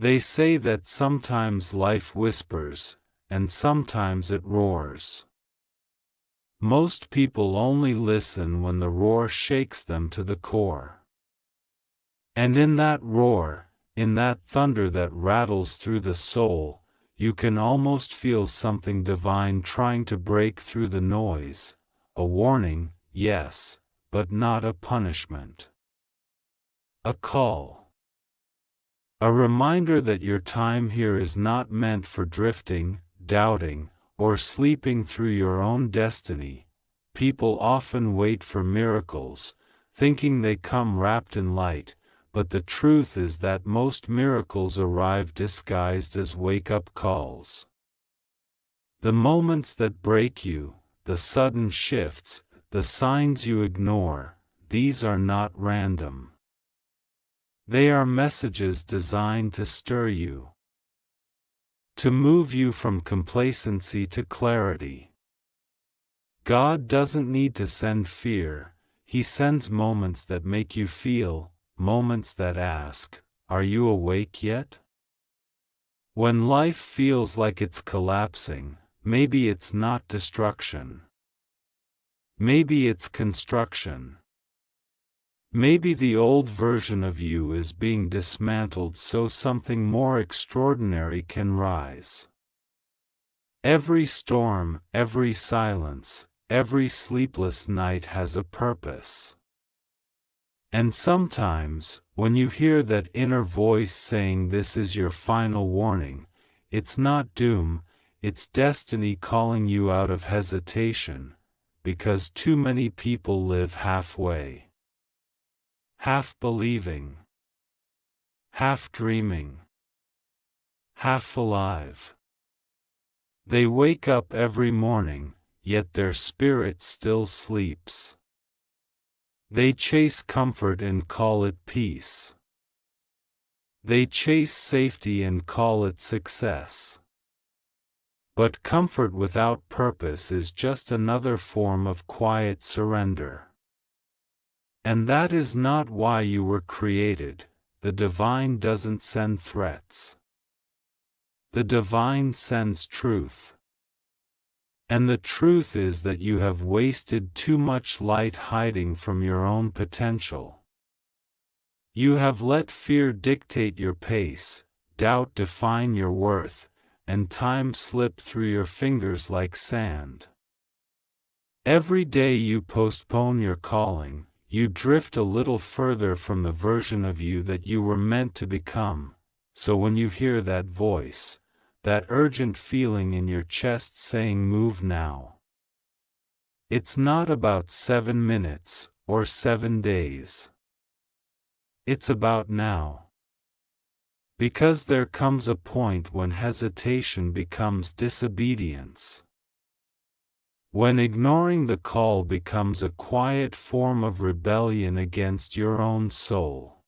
They say that sometimes life whispers, and sometimes it roars. Most people only listen when the roar shakes them to the core. And in that roar, in that thunder that rattles through the soul, you can almost feel something divine trying to break through the noise, a warning, yes, but not a punishment. A call. A reminder that your time here is not meant for drifting, doubting, or sleeping through your own destiny. People often wait for miracles, thinking they come wrapped in light, but the truth is that most miracles arrive disguised as wake-up calls. The moments that break you, the sudden shifts, the signs you ignore, these are not random. They are messages designed to stir you, to move you from complacency to clarity. God doesn't need to send fear, He sends moments that make you feel, moments that ask, "Are you awake yet?" When life feels like it's collapsing, maybe it's not destruction. Maybe it's construction. Maybe the old version of you is being dismantled so something more extraordinary can rise. Every storm, every silence, every sleepless night has a purpose. And sometimes, when you hear that inner voice saying this is your final warning, it's not doom, it's destiny calling you out of hesitation, because too many people live halfway. Half believing, half dreaming, half alive. They wake up every morning, yet their spirit still sleeps. They chase comfort and call it peace. They chase safety and call it success. But comfort without purpose is just another form of quiet surrender. And that is not why you were created. The divine doesn't send threats. The divine sends truth. And the truth is that you have wasted too much light hiding from your own potential. You have let fear dictate your pace, doubt define your worth, and time slip through your fingers like sand. Every day you postpone your calling, you drift a little further from the version of you that you were meant to become. So when you hear that voice, that urgent feeling in your chest saying move now, it's not about 7 minutes or 7 days. It's about now. Because there comes a point when hesitation becomes disobedience. When ignoring the call becomes a quiet form of rebellion against your own soul.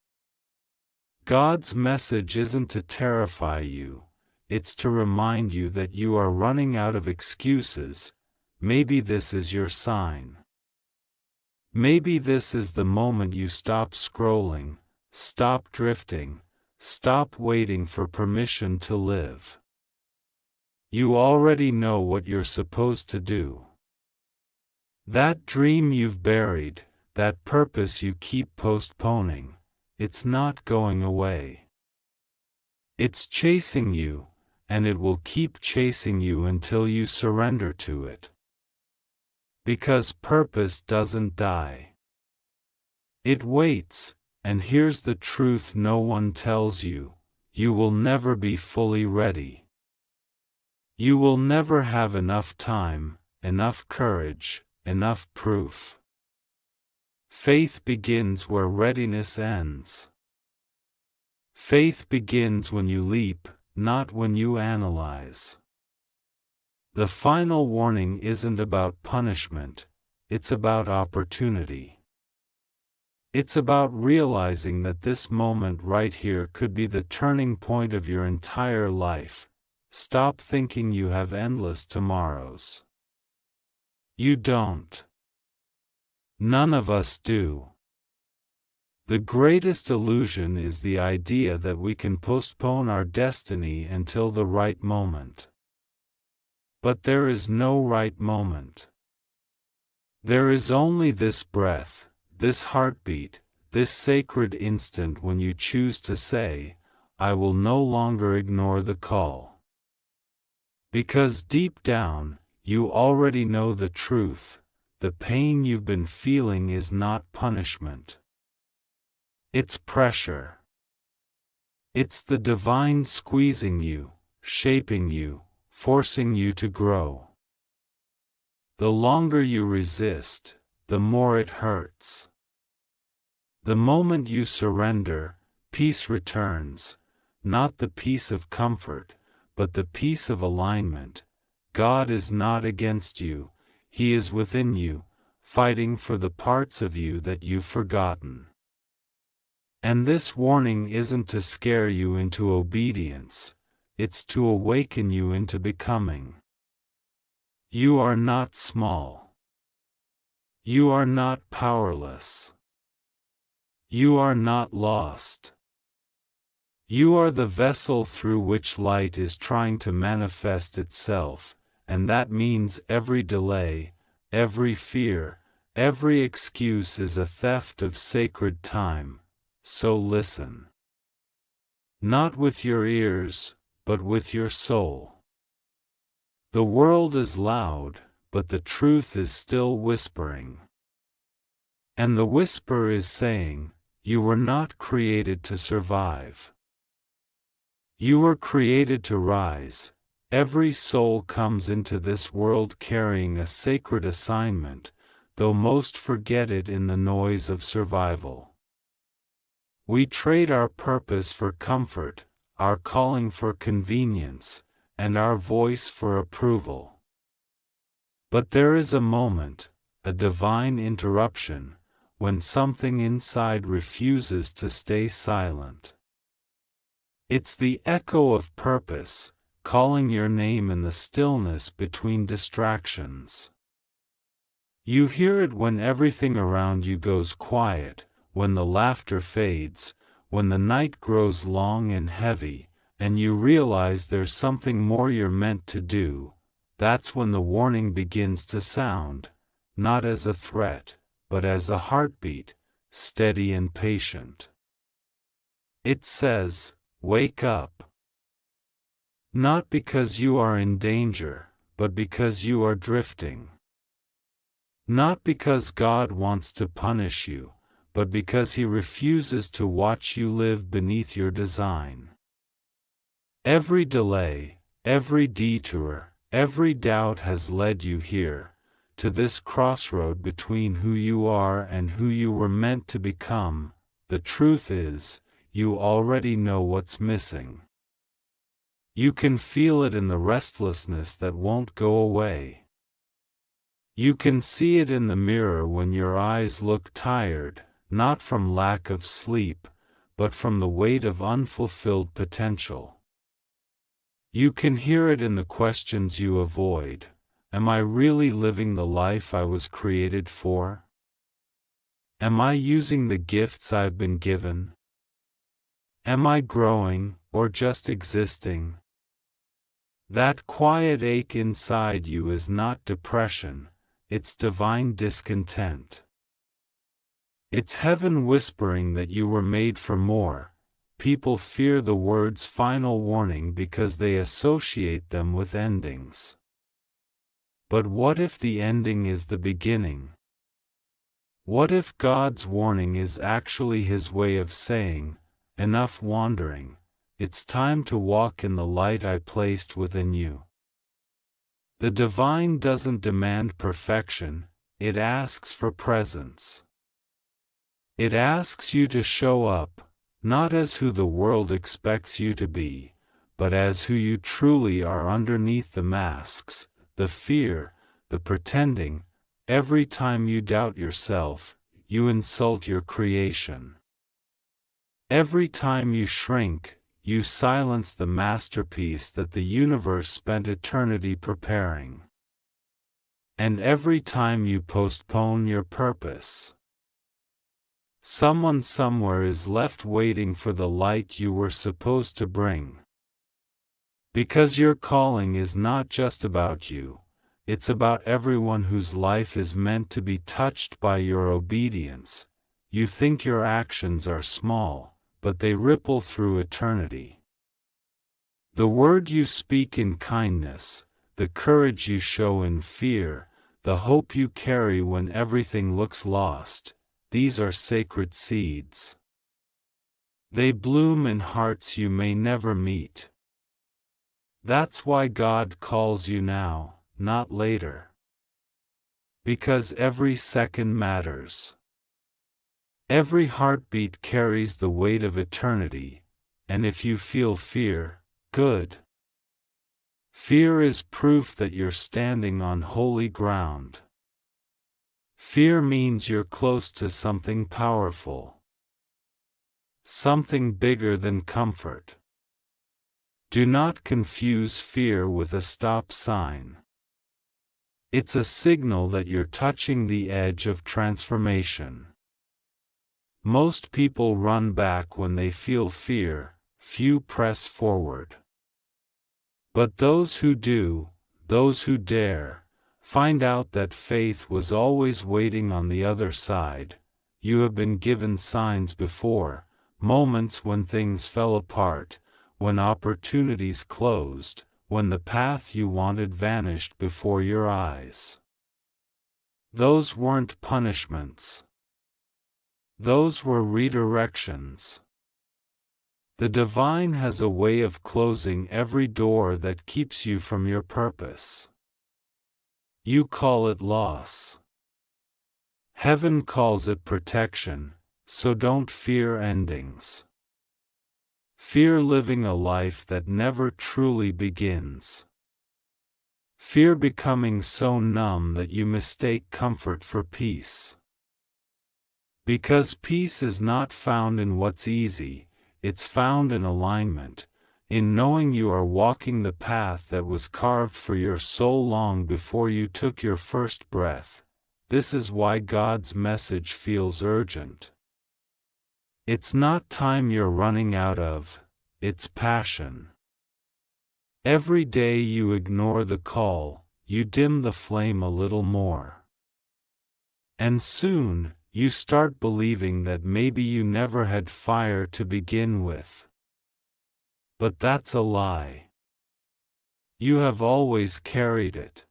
God's message isn't to terrify you, it's to remind you that you are running out of excuses. Maybe this is your sign. Maybe this is the moment you stop scrolling, stop drifting, stop waiting for permission to live. You already know what you're supposed to do. That dream you've buried, that purpose you keep postponing, it's not going away. It's chasing you, and it will keep chasing you until you surrender to it. Because purpose doesn't die. It waits, and here's the truth no one tells you: you will never be fully ready. You will never have enough time, enough courage, enough proof. Faith begins where readiness ends. Faith begins when you leap, not when you analyze. The final warning isn't about punishment, it's about opportunity. It's about realizing that this moment right here could be the turning point of your entire life. Stop thinking you have endless tomorrows. You don't. None of us do. The greatest illusion is the idea that we can postpone our destiny until the right moment. But there is no right moment. There is only this breath, this heartbeat, this sacred instant when you choose to say, I will no longer ignore the call. Because deep down, you already know the truth. The pain you've been feeling is not punishment. It's pressure. It's the divine squeezing you, shaping you, forcing you to grow. The longer you resist, the more it hurts. The moment you surrender, peace returns, not the peace of comfort, but the peace of alignment. God is not against you, He is within you, fighting for the parts of you that you've forgotten. And this warning isn't to scare you into obedience, it's to awaken you into becoming. You are not small. You are not powerless. You are not lost. You are the vessel through which light is trying to manifest itself, and that means every delay, every fear, every excuse is a theft of sacred time, so listen. Not with your ears, but with your soul. The world is loud, but the truth is still whispering. And the whisper is saying, you were not created to survive. You were created to rise. Every soul comes into this world carrying a sacred assignment, though most forget it in the noise of survival. We trade our purpose for comfort, our calling for convenience, and our voice for approval. But there is a moment, a divine interruption, when something inside refuses to stay silent. It's the echo of purpose, calling your name in the stillness between distractions. You hear it when everything around you goes quiet, when the laughter fades, when the night grows long and heavy, and you realize there's something more you're meant to do. That's when the warning begins to sound, not as a threat, but as a heartbeat, steady and patient. It says, wake up. Not because you are in danger, but because you are drifting. Not because God wants to punish you, but because He refuses to watch you live beneath your design. Every delay, every detour, every doubt has led you here, to this crossroad between who you are and who you were meant to become. The truth is, you already know what's missing. You can feel it in the restlessness that won't go away. You can see it in the mirror when your eyes look tired, not from lack of sleep, but from the weight of unfulfilled potential. You can hear it in the questions you avoid. Am I really living the life I was created for? Am I using the gifts I've been given? Am I growing, or just existing? That quiet ache inside you is not depression, it's divine discontent. It's heaven whispering that you were made for more. People fear the word's final warning because they associate them with endings. But what if the ending is the beginning? What if God's warning is actually His way of saying, enough wandering, it's time to walk in the light I placed within you? The divine doesn't demand perfection, it asks for presence. It asks you to show up, not as who the world expects you to be, but as who you truly are underneath the masks, the fear, the pretending. Every time you doubt yourself, you insult your creation. Every time you shrink, you silence the masterpiece that the universe spent eternity preparing. And every time you postpone your purpose, Someone somewhere is left waiting for the light you were supposed to bring. Because your calling is not just about you, it's about everyone whose life is meant to be touched by your obedience. You think your actions are small, but they ripple through eternity. The word you speak in kindness, the courage you show in fear, the hope you carry when everything looks lost, these are sacred seeds. They bloom in hearts you may never meet. That's why God calls you now, not later. Because every second matters. Every heartbeat carries the weight of eternity, and if you feel fear, good. Fear is proof that you're standing on holy ground. Fear means you're close to something powerful. Something bigger than comfort. Do not confuse fear with a stop sign. It's a signal that you're touching the edge of transformation. Most people run back when they feel fear, few press forward. But those who do, those who dare, find out that faith was always waiting on the other side. You have been given signs before, moments when things fell apart, when opportunities closed, when the path you wanted vanished before your eyes. Those weren't punishments. Those were redirections. The divine has a way of closing every door that keeps you from your purpose. You call it loss. Heaven calls it protection, so don't fear endings. Fear living a life that never truly begins. Fear becoming so numb that you mistake comfort for peace. Because peace is not found in what's easy, it's found in alignment, in knowing you are walking the path that was carved for your soul long before you took your first breath. This is why God's message feels urgent. It's not time you're running out of, it's passion. Every day you ignore the call, you dim the flame a little more. And soon, you start believing that maybe you never had fire to begin with. But that's a lie. You have always carried it.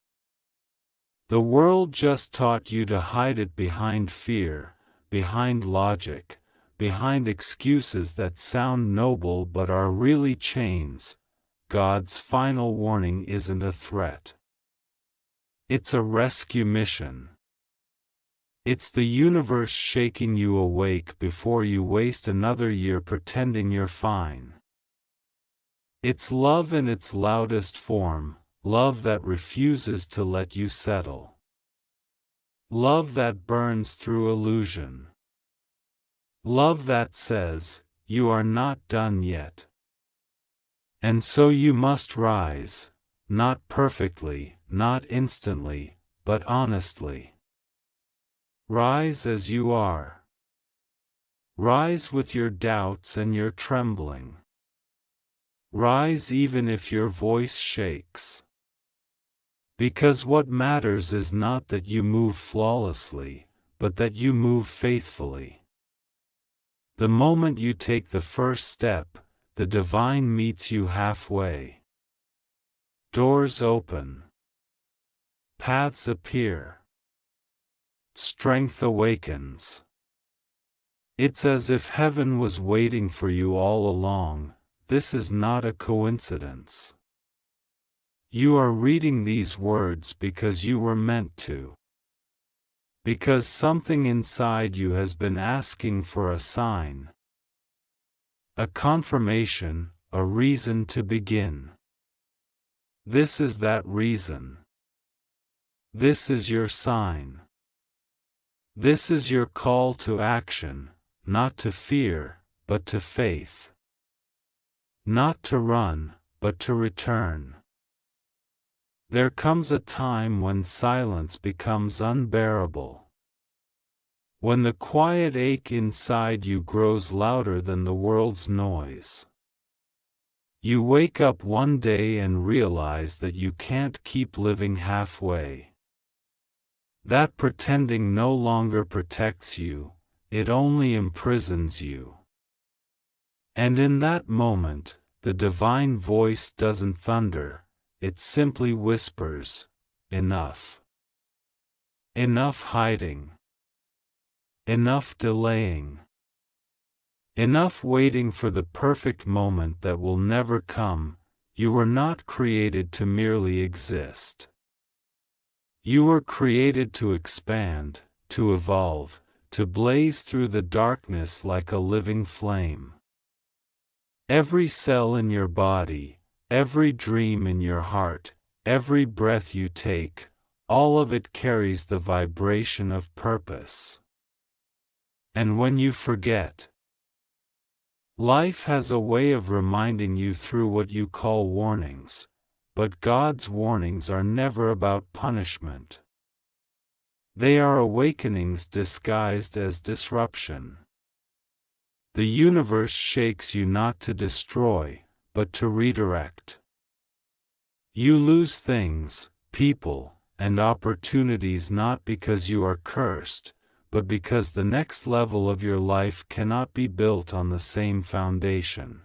The world just taught you to hide it behind fear, behind logic, behind excuses that sound noble but are really chains. God's final warning isn't a threat. It's a rescue mission. It's the universe shaking you awake before you waste another year pretending you're fine. It's love in its loudest form, love that refuses to let you settle. Love that burns through illusion. Love that says, you are not done yet. And so you must rise, not perfectly, not instantly, but honestly. Rise as you are. Rise with your doubts and your trembling. Rise even if your voice shakes. Because what matters is not that you move flawlessly, but that you move faithfully. The moment you take the first step, the divine meets you halfway. Doors open. Paths appear. Strength awakens. It's as if heaven was waiting for you all along. This is not a coincidence. You are reading these words because you were meant to. Because something inside you has been asking for a sign. A confirmation, a reason to begin. This is that reason. This is your sign. This is your call to action, not to fear, but to faith. Not to run, but to return. There comes a time when silence becomes unbearable. When the quiet ache inside you grows louder than the world's noise. You wake up one day and realize that you can't keep living halfway. That pretending no longer protects you, it only imprisons you. And in that moment, the divine voice doesn't thunder, it simply whispers, "Enough. Enough hiding. Enough delaying. Enough waiting for the perfect moment that will never come. You were not created to merely exist. You were created to expand, to evolve, to blaze through the darkness like a living flame. Every cell in your body, every dream in your heart, every breath you take, all of it carries the vibration of purpose. And when you forget, life has a way of reminding you through what you call warnings, but God's warnings are never about punishment. They are awakenings disguised as disruption. The universe shakes you not to destroy, but to redirect. You lose things, people, and opportunities not because you are cursed, but because the next level of your life cannot be built on the same foundation.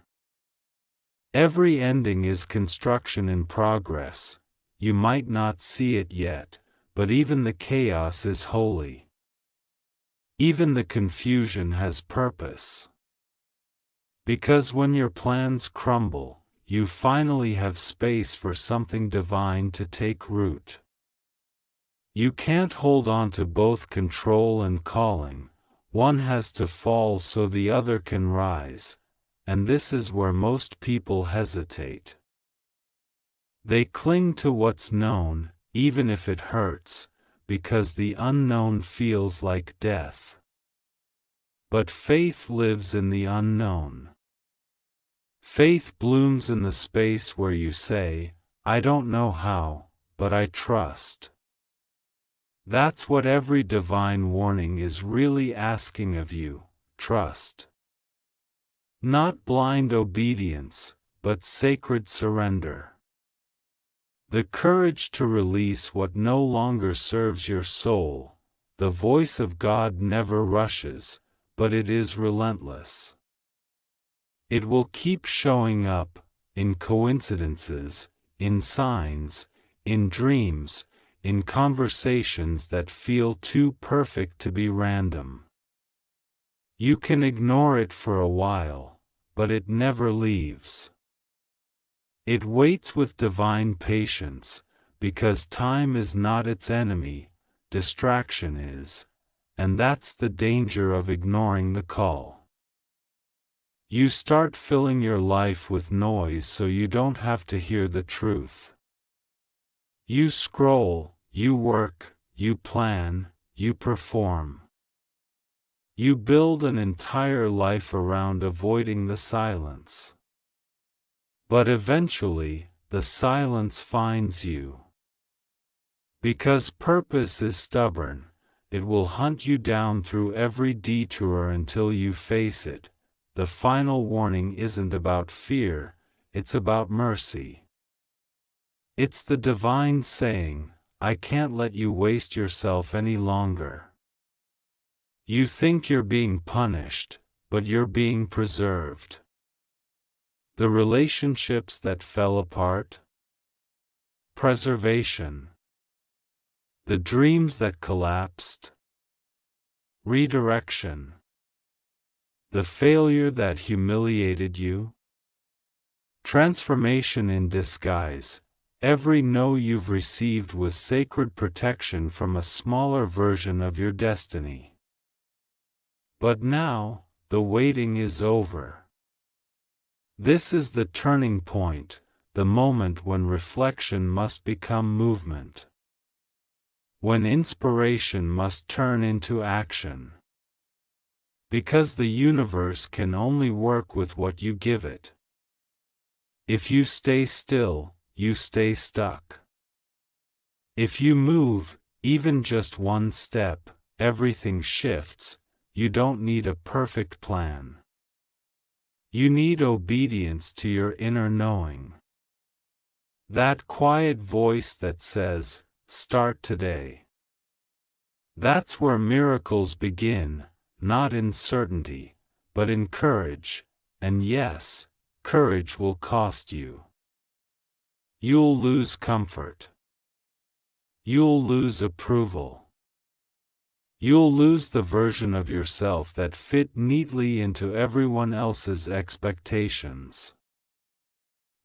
Every ending is construction in progress. You might not see it yet, but even the chaos is holy. Even the confusion has purpose. Because when your plans crumble, you finally have space for something divine to take root. You can't hold on to both control and calling. One has to fall so the other can rise, and this is where most people hesitate. They cling to what's known, even if it hurts, because the unknown feels like death. But faith lives in the unknown. Faith blooms in the space where you say, "I don't know how, but I trust." That's what every divine warning is really asking of you, trust. Not blind obedience, but sacred surrender. The courage to release what no longer serves your soul. The voice of God never rushes, but it is relentless. It will keep showing up, in coincidences, in signs, in dreams, in conversations that feel too perfect to be random. You can ignore it for a while, but it never leaves. It waits with divine patience, because time is not its enemy, distraction is, and that's the danger of ignoring the call. You start filling your life with noise so you don't have to hear the truth. You scroll, you work, you plan, you perform. You build an entire life around avoiding the silence. But eventually, the silence finds you. Because purpose is stubborn, it will hunt you down through every detour until you face it. The final warning isn't about fear, it's about mercy. It's the divine saying, "I can't let you waste yourself any longer. You think you're being punished, but you're being preserved." The relationships that fell apart? Preservation. The dreams that collapsed? Redirection. The failure that humiliated you? Transformation in disguise. Every no you've received was sacred protection from a smaller version of your destiny. But now, the waiting is over. This is the turning point, the moment when reflection must become movement. When inspiration must turn into action. Because the universe can only work with what you give it. If you stay still, you stay stuck. If you move, even just one step, everything shifts, you don't need a perfect plan. You need obedience to your inner knowing. That quiet voice that says, "Start today." That's where miracles begin, not in certainty, but in courage, and yes, courage will cost you. You'll lose comfort. You'll lose approval. You'll lose the version of yourself that fit neatly into everyone else's expectations.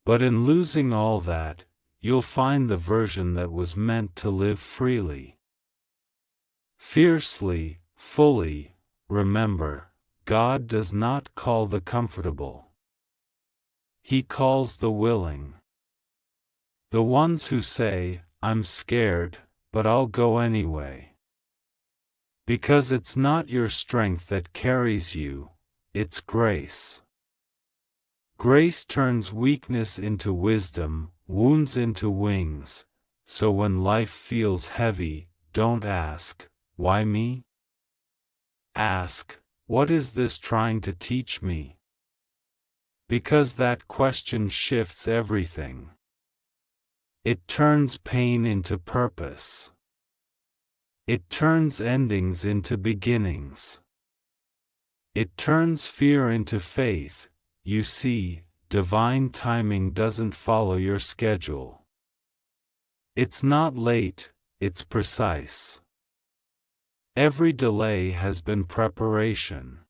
But in losing all that, you'll find the version that was meant to live freely. Fiercely, fully. Remember, God does not call the comfortable. He calls the willing. The ones who say, "I'm scared, but I'll go anyway." Because it's not your strength that carries you, it's grace. Grace turns weakness into wisdom, wounds into wings, so when life feels heavy, don't ask, "Why me?" Ask, "What is this trying to teach me?" Because that question shifts everything. It turns pain into purpose. It turns endings into beginnings. It turns fear into faith. You see, divine timing doesn't follow your schedule. It's not late, it's precise. Every delay has been preparation.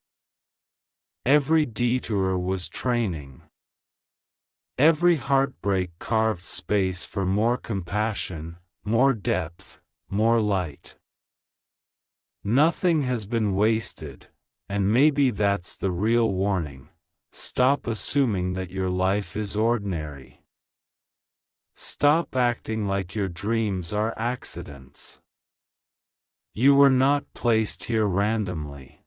Every detour was training. Every heartbreak carved space for more compassion, more depth, more light. Nothing has been wasted, and maybe that's the real warning. Stop assuming that your life is ordinary. Stop acting like your dreams are accidents. You were not placed here randomly.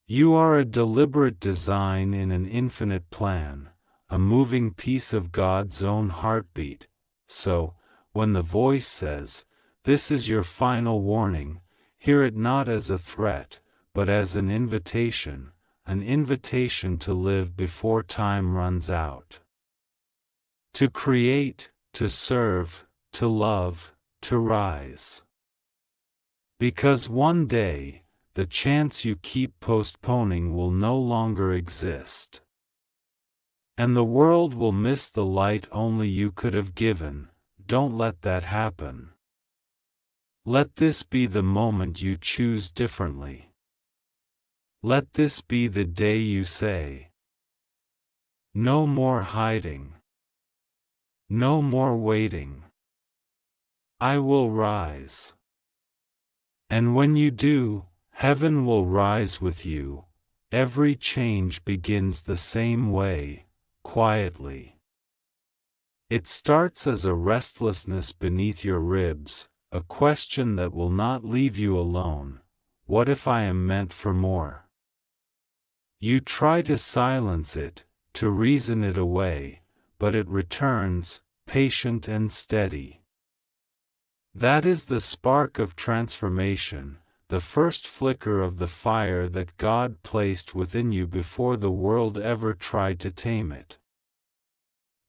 You are a deliberate design in an infinite plan, a moving piece of God's own heartbeat. So, when the voice says, "This is your final warning," hear it not as a threat, but as an invitation to live before time runs out. To create, to serve, to love, to rise. Because one day, the chance you keep postponing will no longer exist. And the world will miss the light only you could have given. Don't let that happen. Let this be the moment you choose differently. Let this be the day you say, "No more hiding. No more waiting. I will rise." And when you do, heaven will rise with you. Every change begins the same way, quietly. It starts as a restlessness beneath your ribs, a question that will not leave you alone. What if I am meant for more? You try to silence it, to reason it away, but it returns, patient and steady. That is the spark of transformation, the first flicker of the fire that God placed within you before the world ever tried to tame it.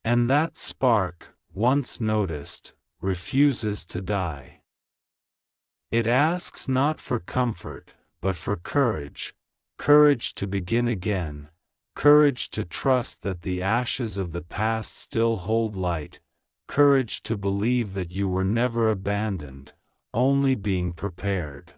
And that spark, once noticed, refuses to die. It asks not for comfort, but for courage, courage to begin again, courage to trust that the ashes of the past still hold light, courage to believe that you were never abandoned, only being prepared.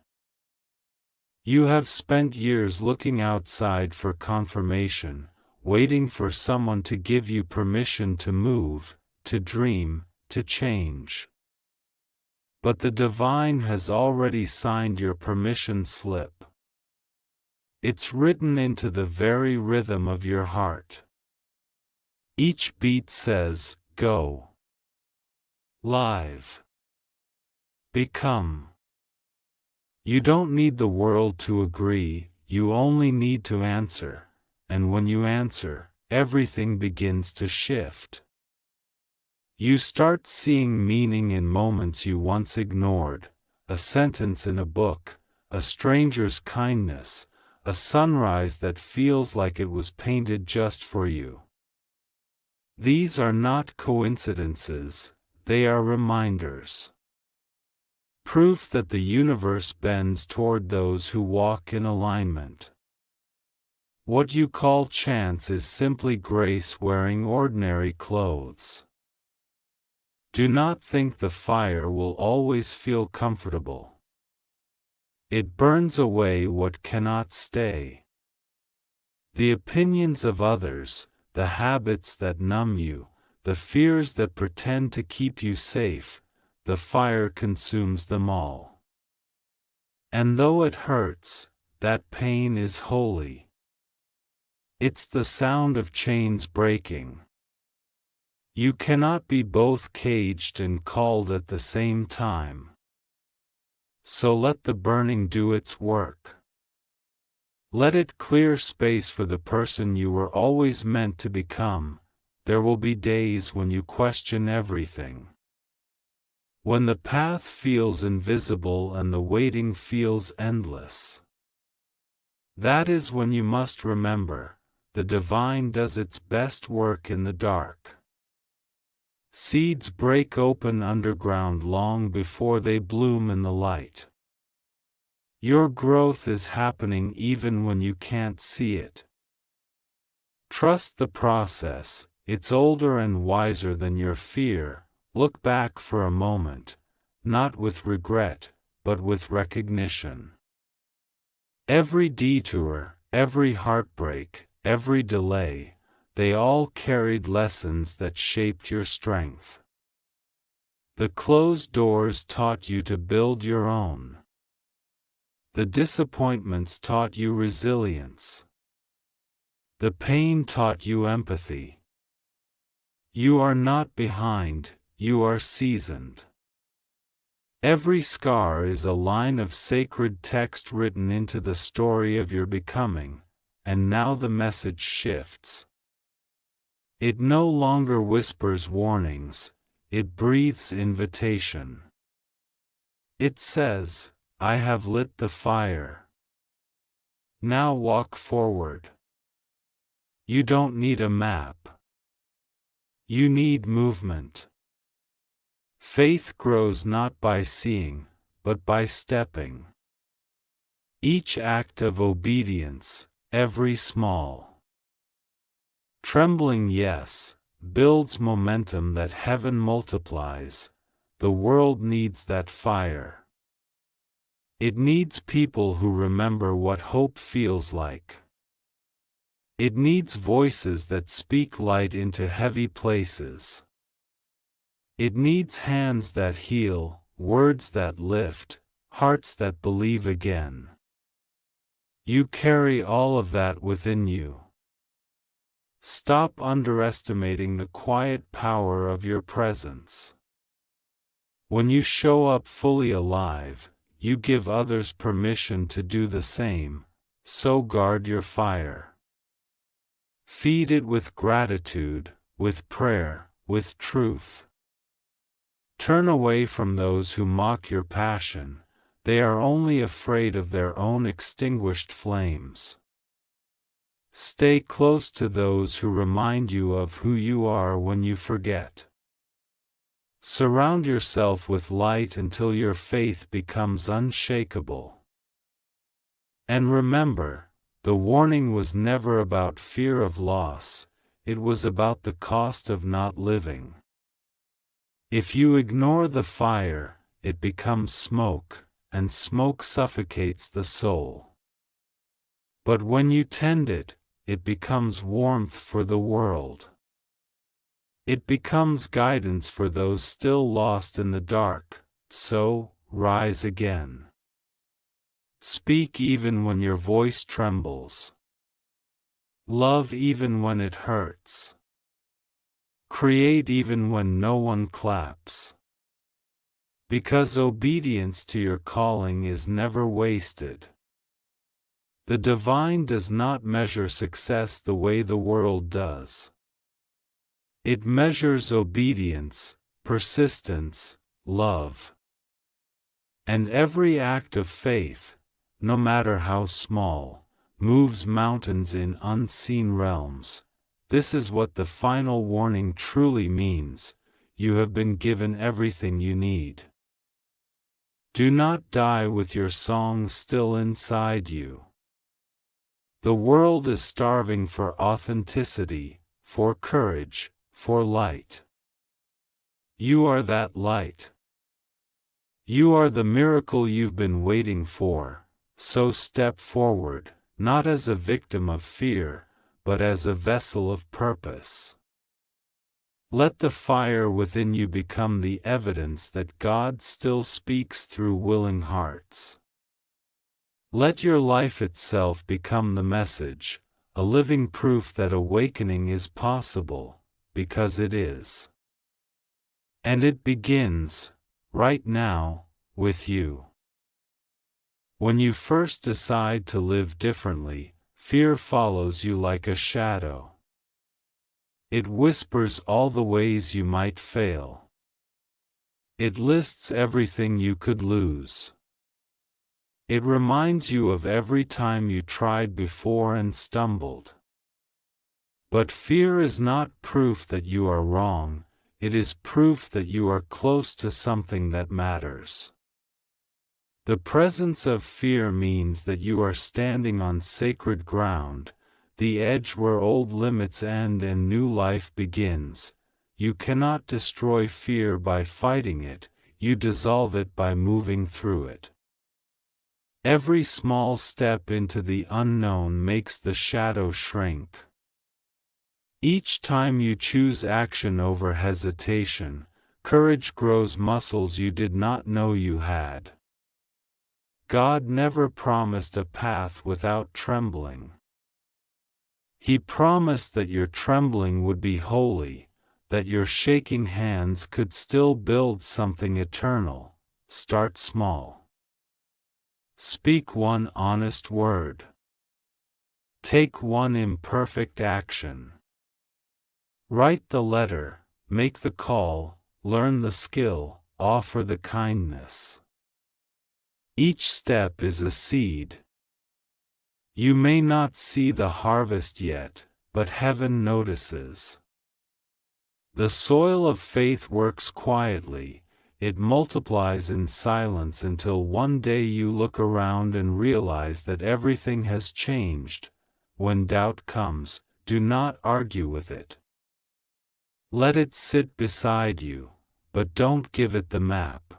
You have spent years looking outside for confirmation, waiting for someone to give you permission to move, to dream, to change. But the divine has already signed your permission slip. It's written into the very rhythm of your heart. Each beat says, "Go." Live. Become. You don't need the world to agree, you only need to answer, and when you answer, everything begins to shift. You start seeing meaning in moments you once ignored, a sentence in a book, a stranger's kindness, a sunrise that feels like it was painted just for you. These are not coincidences, they are reminders. Proof that the universe bends toward those who walk in alignment. What you call chance is simply grace wearing ordinary clothes. Do not think the fire will always feel comfortable. It burns away what cannot stay. The opinions of others, the habits that numb you, the fears that pretend to keep you safe, the fire consumes them all. And though it hurts, that pain is holy. It's the sound of chains breaking. You cannot be both caged and called at the same time. So let the burning do its work. Let it clear space for the person you were always meant to become. There will be days when you question everything. When the path feels invisible and the waiting feels endless. That is when you must remember, the divine does its best work in the dark. Seeds break open underground long before they bloom in the light. Your growth is happening even when you can't see it. Trust the process, it's older and wiser than your fear. Look back for a moment, not with regret, but with recognition. Every detour, every heartbreak, every delay, they all carried lessons that shaped your strength. The closed doors taught you to build your own. The disappointments taught you resilience. The pain taught you empathy. You are not behind, you are seasoned. Every scar is a line of sacred text written into the story of your becoming, and now the message shifts. It no longer whispers warnings, it breathes invitation. It says, I have lit the fire. Now walk forward. You don't need a map. You need movement. Faith grows not by seeing, but by stepping. Each act of obedience, every small, trembling yes, builds momentum that heaven multiplies. The world needs that fire. It needs people who remember what hope feels like. It needs voices that speak light into heavy places. It needs hands that heal, words that lift, hearts that believe again. You carry all of that within you. Stop underestimating the quiet power of your presence. When you show up fully alive, you give others permission to do the same, so guard your fire. Feed it with gratitude, with prayer, with truth. Turn away from those who mock your passion, they are only afraid of their own extinguished flames. Stay close to those who remind you of who you are when you forget. Surround yourself with light until your faith becomes unshakable. And remember, the warning was never about fear of loss, it was about the cost of not living. If you ignore the fire, it becomes smoke, and smoke suffocates the soul. But when you tend it, it becomes warmth for the world. It becomes guidance for those still lost in the dark, so, rise again. Speak even when your voice trembles. Love even when it hurts. Create even when no one claps. Because obedience to your calling is never wasted. The divine does not measure success the way the world does. It measures obedience, persistence, love. And every act of faith, no matter how small, moves mountains in unseen realms. This is what the final warning truly means: you have been given everything you need. Do not die with your song still inside you. The world is starving for authenticity, for courage, for light. You are that light. You are the miracle you've been waiting for, so step forward, not as a victim of fear, but as a vessel of purpose. Let the fire within you become the evidence that God still speaks through willing hearts. Let your life itself become the message, a living proof that awakening is possible, because it is. And it begins, right now, with you. When you first decide to live differently, fear follows you like a shadow. It whispers all the ways you might fail. It lists everything you could lose. It reminds you of every time you tried before and stumbled. But fear is not proof that you are wrong, it is proof that you are close to something that matters. The presence of fear means that you are standing on sacred ground, the edge where old limits end and new life begins. You cannot destroy fear by fighting it, you dissolve it by moving through it. Every small step into the unknown makes the shadow shrink. Each time you choose action over hesitation, courage grows muscles you did not know you had. God never promised a path without trembling. He promised that your trembling would be holy, that your shaking hands could still build something eternal. Start small. Speak one honest word. Take one imperfect action. Write the letter, make the call, learn the skill, offer the kindness. Each step is a seed. You may not see the harvest yet, but heaven notices. The soil of faith works quietly. It multiplies in silence until one day you look around and realize that everything has changed. When doubt comes, do not argue with it. Let it sit beside you, but don't give it the map.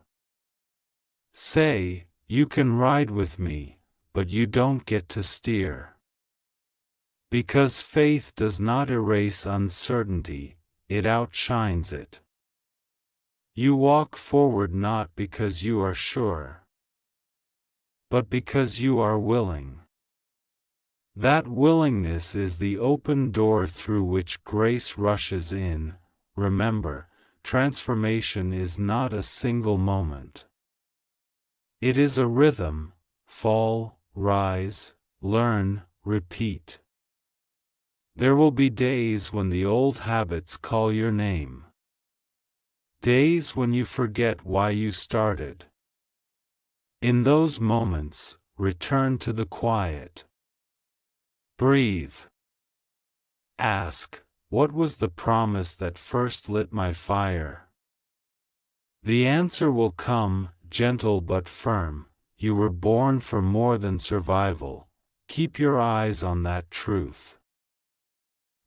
Say, "You can ride with me, but you don't get to steer." Because faith does not erase uncertainty, it outshines it. You walk forward not because you are sure, but because you are willing. That willingness is the open door through which grace rushes in. Remember, transformation is not a single moment. It is a rhythm: fall, rise, learn, repeat. There will be days when the old habits call your name. Days when you forget why you started. In those moments, return to the quiet. Breathe. Ask, what was the promise that first lit my fire? The answer will come, gentle but firm. You were born for more than survival. Keep your eyes on that truth.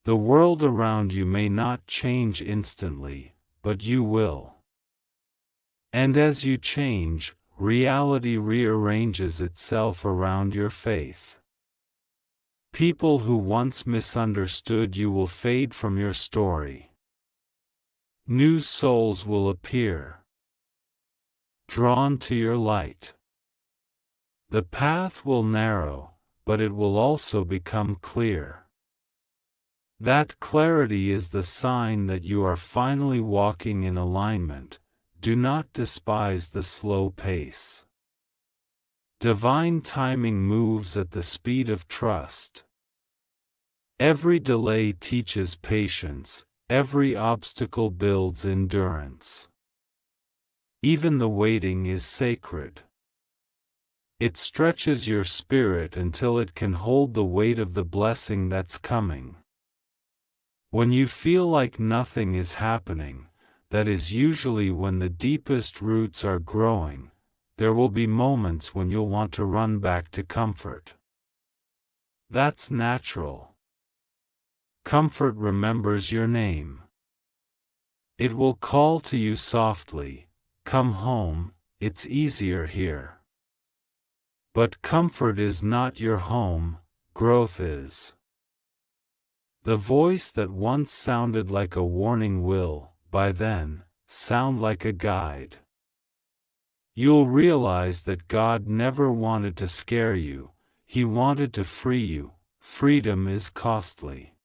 The world around you may not change instantly, but you will. And as you change, reality rearranges itself around your faith. People who once misunderstood you will fade from your story. New souls will appear, drawn to your light. The path will narrow, but it will also become clear. That clarity is the sign that you are finally walking in alignment. Do not despise the slow pace. Divine timing moves at the speed of trust. Every delay teaches patience, every obstacle builds endurance. Even the waiting is sacred. It stretches your spirit until it can hold the weight of the blessing that's coming. When you feel like nothing is happening, that is usually when the deepest roots are growing. There will be moments when you'll want to run back to comfort. That's natural. Comfort remembers your name. It will call to you softly, "Come home, it's easier here." But comfort is not your home, growth is. The voice that once sounded like a warning will, by then, sound like a guide. You'll realize that God never wanted to scare you, He wanted to free you. Freedom is costly.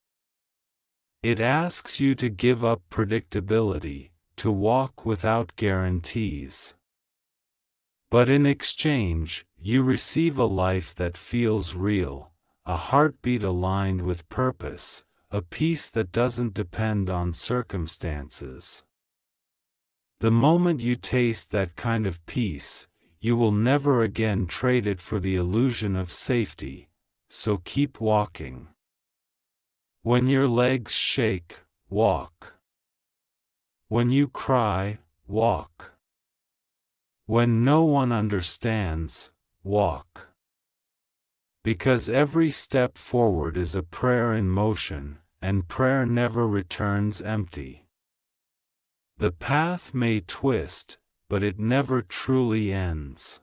It asks you to give up predictability, to walk without guarantees. But in exchange, you receive a life that feels real, a heartbeat aligned with purpose, a peace that doesn't depend on circumstances. The moment you taste that kind of peace, you will never again trade it for the illusion of safety, so keep walking. When your legs shake, walk. When you cry, walk. When no one understands, walk. Because every step forward is a prayer in motion, and prayer never returns empty. The path may twist, but it never truly ends.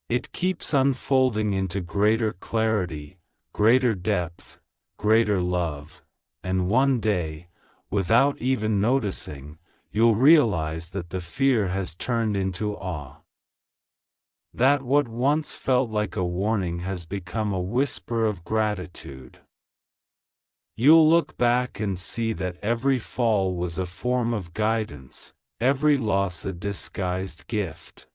It keeps unfolding into greater clarity, greater depth, greater love, and one day, without even noticing, you'll realize that the fear has turned into awe. That what once felt like a warning has become a whisper of gratitude. You'll look back and see that every fall was a form of guidance, every loss a disguised gift.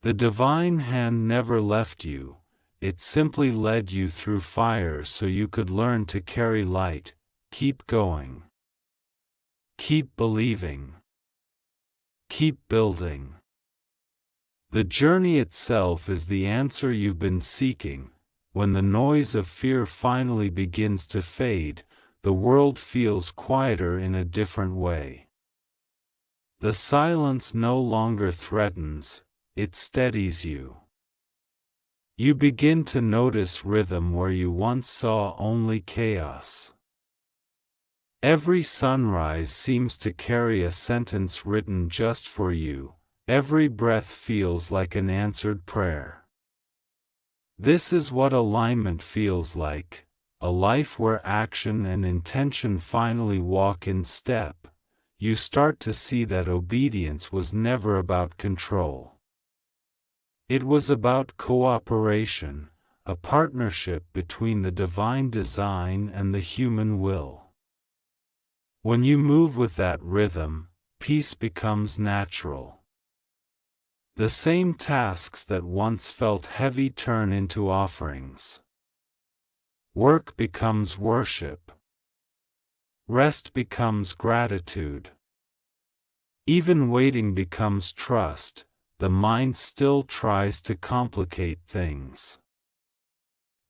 The divine hand never left you, it simply led you through fire so you could learn to carry light. Keep going. Keep believing. Keep building. The journey itself is the answer you've been seeking. When the noise of fear finally begins to fade, the world feels quieter in a different way. The silence no longer threatens, it steadies you. You begin to notice rhythm where you once saw only chaos. Every sunrise seems to carry a sentence written just for you, every breath feels like an answered prayer. This is what alignment feels like, a life where action and intention finally walk in step. You start to see that obedience was never about control. It was about cooperation, a partnership between the divine design and the human will. When you move with that rhythm, peace becomes natural. The same tasks that once felt heavy turn into offerings. Work becomes worship. Rest becomes gratitude. Even waiting becomes trust. The mind still tries to complicate things.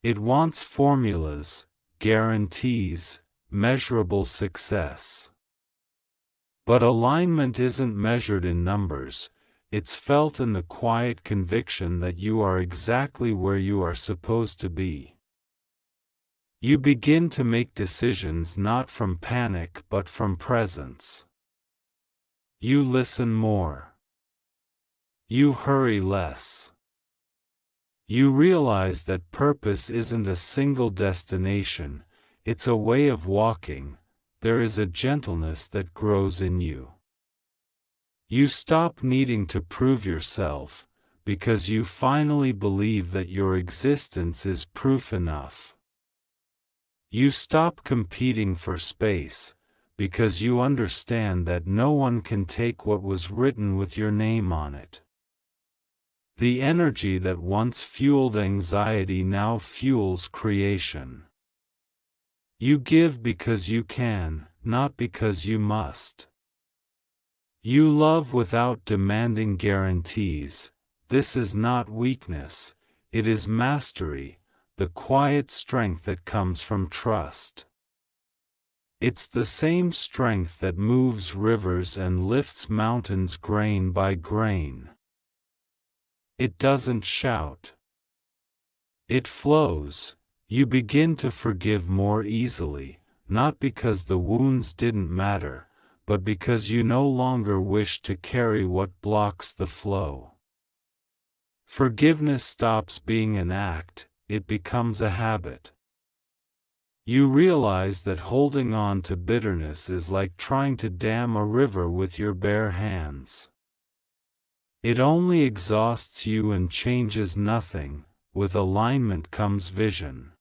It wants formulas, guarantees, measurable success. But alignment isn't measured in numbers, it's felt in the quiet conviction that you are exactly where you are supposed to be. You begin to make decisions not from panic but from presence. You listen more. You hurry less. You realize that purpose isn't a single destination, it's a way of walking. There is a gentleness that grows in you. You stop needing to prove yourself, because you finally believe that your existence is proof enough. You stop competing for space, because you understand that no one can take what was written with your name on it. The energy that once fueled anxiety now fuels creation. You give because you can, not because you must. You love without demanding guarantees. this is not weakness, it is mastery, the quiet strength that comes from trust. It's the same strength that moves rivers and lifts mountains grain by grain. It doesn't shout. It flows. You begin to forgive more easily, not because the wounds didn't matter, but because you no longer wish to carry what blocks the flow. Forgiveness stops being an act, it becomes a habit. You realize that holding on to bitterness is like trying to dam a river with your bare hands. It only exhausts you and changes nothing. With alignment comes vision.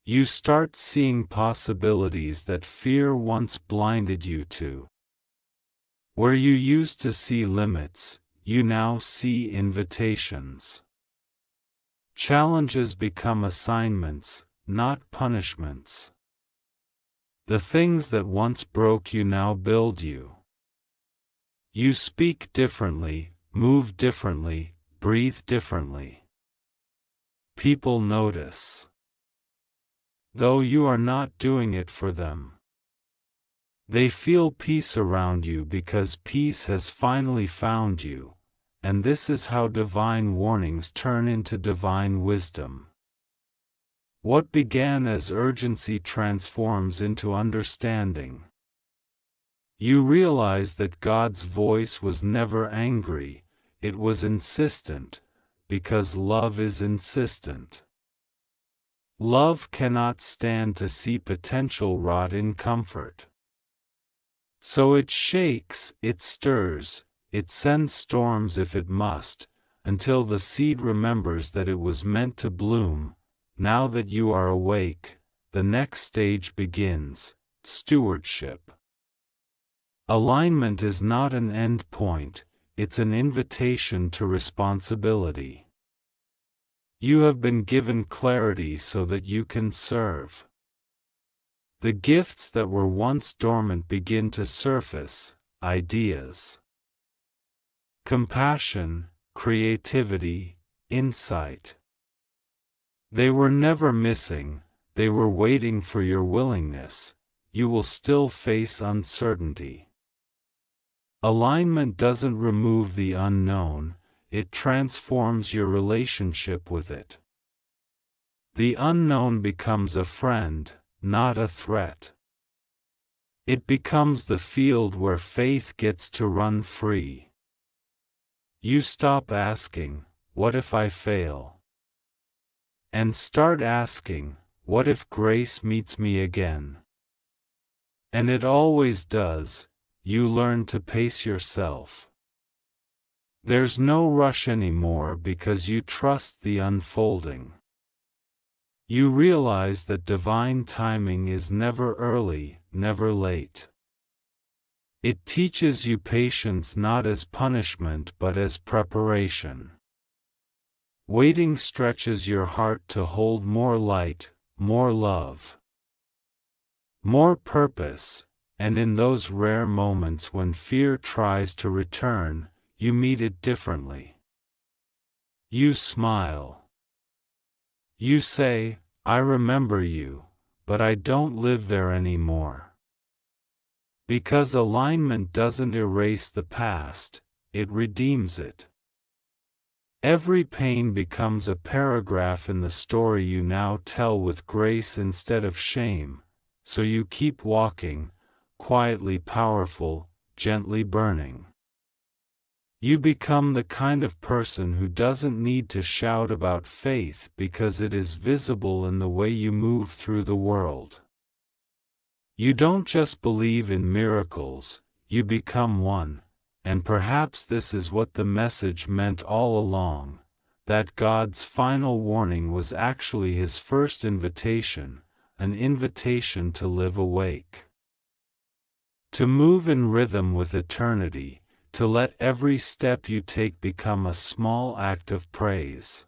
You start seeing possibilities that fear once blinded you to. Where you used to see limits, you now see invitations. Challenges become assignments, not punishments. The things that once broke you now build you. You speak differently, move differently, breathe differently. People notice. Though you are not doing it for them. They feel peace around you because peace has finally found you, and this is how divine warnings turn into divine wisdom. What began as urgency transforms into understanding. You realize that God's voice was never angry, it was insistent, because love is insistent. Love cannot stand to see potential rot in comfort. So it shakes, it stirs, it sends storms if it must, until the seed remembers that it was meant to bloom. Now that you are awake, the next stage begins, stewardship. Alignment is not an end point, it's an invitation to responsibility. You have been given clarity so that you can serve. The gifts that were once dormant begin to surface, ideas. Compassion, creativity, insight. They were never missing, they were waiting for your willingness. You will still face uncertainty. Alignment doesn't remove the unknown, it transforms your relationship with it. The unknown becomes a friend, not a threat. It becomes the field where faith gets to run free. You stop asking, "What if I fail?" and start asking, "What if grace meets me again?" And it always does. You learn to pace yourself. There's no rush anymore because you trust the unfolding. You realize that divine timing is never early, never late. It teaches you patience not as punishment but as preparation. Waiting stretches your heart to hold more light, more love, more purpose, and in those rare moments when fear tries to return, you meet it differently. You smile. You say, "I remember you, but I don't live there anymore." Because alignment doesn't erase the past, it redeems it. Every pain becomes a paragraph in the story you now tell with grace instead of shame, so you keep walking, quietly powerful, gently burning. You become the kind of person who doesn't need to shout about faith because it is visible in the way you move through the world. You don't just believe in miracles, you become one. And perhaps this is what the message meant all along, that God's final warning was actually His first invitation, an invitation to live awake. To move in rhythm with eternity, to let every step you take become a small act of praise.